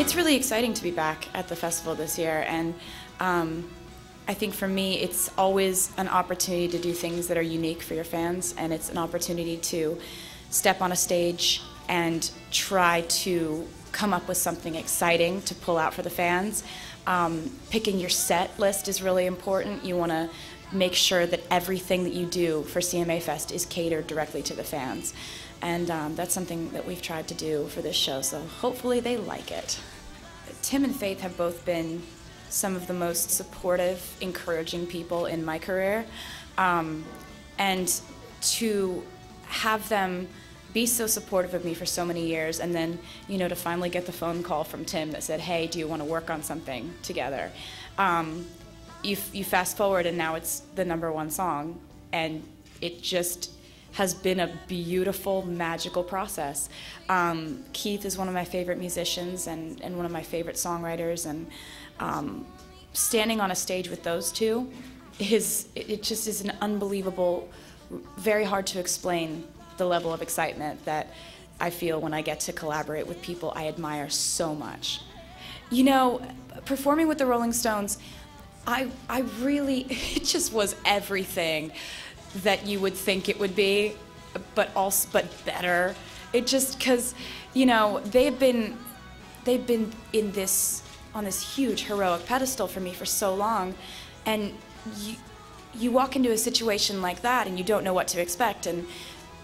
It's really exciting to be back at the festival this year, and I think for me it's always an opportunity to do things that are unique for your fans, and it's an opportunity to step on a stage and try to come up with something exciting to pull out for the fans. Picking your set list is really important. You want to make sure that everything that you do for CMA Fest is catered directly to the fans. And that's something that we've tried to do for this show, so hopefully they like it. Tim and Faith have both been some of the most supportive, encouraging people in my career. And to have them be so supportive of me for so many years, and then, you know, to finally get the phone call from Tim that said, hey, do you want to work on something together? You fast forward and now it's the #1 song, and it just has been a beautiful, magical process. Keith is one of my favorite musicians and one of my favorite songwriters, and standing on a stage with those two it just is an unbelievable, very hard to explain the level of excitement that I feel when I get to collaborate with people I admire so much. You know, performing with the Rolling Stones, I really, it just was everything that you would think it would be, but better. It just, because, you know, they've been in this, on this huge heroic pedestal for me for so long, and you walk into a situation like that and you don't know what to expect, and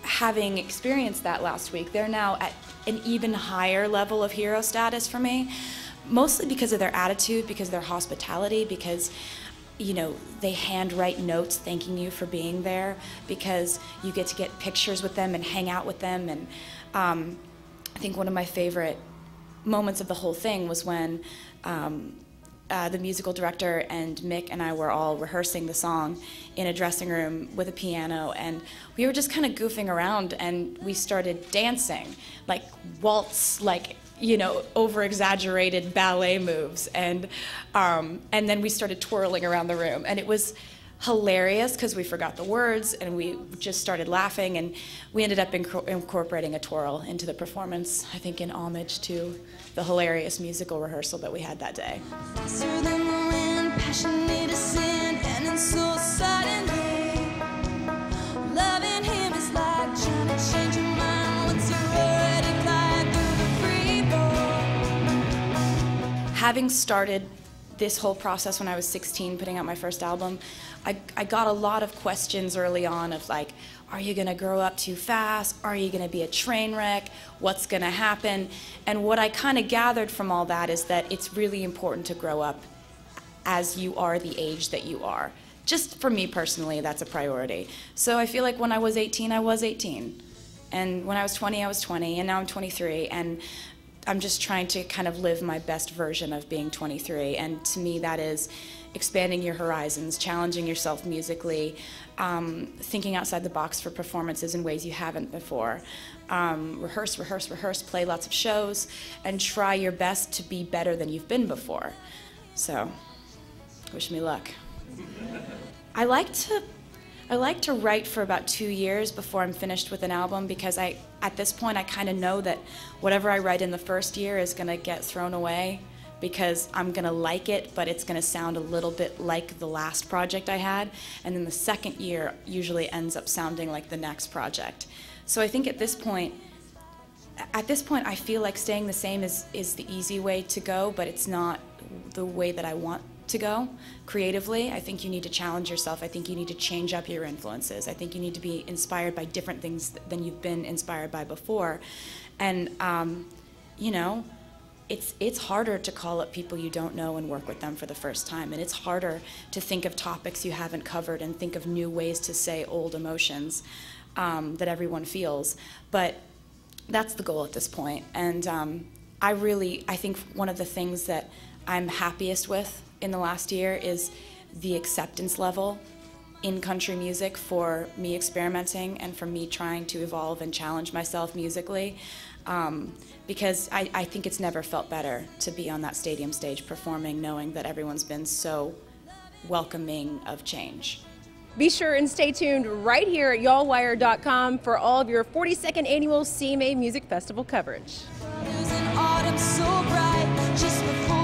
having experienced that last week, they're now at an even higher level of hero status for me, mostly because of their attitude, because of their hospitality, because, you know, they handwrite notes thanking you for being there, because you get to get pictures with them and hang out with them. And I think one of my favorite moments of the whole thing was when the musical director and Mick and I were all rehearsing the song in a dressing room with a piano, and we were just kind of goofing around, and we started dancing, like waltz, like, you know, over-exaggerated ballet moves, and then we started twirling around the room, and it was hilarious because we forgot the words and we just started laughing, and we ended up incorporating a twirl into the performance, I think in homage to the hilarious musical rehearsal that we had that day. Faster than the wind, passionate as sin, and then so suddenly, loving him is like trying to change your mind once you're already gliding through the free fall. Having started this whole process when I was 16, putting out my first album, I got a lot of questions early on of like, are you gonna grow up too fast? Are you gonna be a train wreck? What's gonna happen? And what I kind of gathered from all that is that it's really important to grow up as you are the age that you are. Just for me personally, that's a priority. So I feel like when I was 18, I was 18. And when I was 20, I was 20, and now I'm 23. And I'm just trying to kind of live my best version of being 23, and to me that is expanding your horizons, challenging yourself musically, thinking outside the box for performances in ways you haven't before. Rehearse, rehearse, rehearse, play lots of shows, and try your best to be better than you've been before. So, wish me luck. I like to write for about 2 years before I'm finished with an album, because at this point I kind of know that whatever I write in the first year is going to get thrown away, because I'm going to like it, but it's going to sound a little bit like the last project I had, and then the second year usually ends up sounding like the next project. So I think at this point I feel like staying the same is the easy way to go, but it's not the way that I want to go creatively. I think you need to challenge yourself. I think you need to change up your influences. I think you need to be inspired by different things than you've been inspired by before. And you know, it's harder to call up people you don't know and work with them for the first time, and it's harder to think of topics you haven't covered and think of new ways to say old emotions that everyone feels. But that's the goal at this point. And I think one of the things that I'm happiest with in the last year is the acceptance level in country music for me experimenting and for me trying to evolve and challenge myself musically, because I think it's never felt better to be on that stadium stage performing, knowing that everyone's been so welcoming of change. Be sure and stay tuned right here at Yallwire.com for all of your 42nd annual CMA Music Festival coverage. Autumn so bright. just before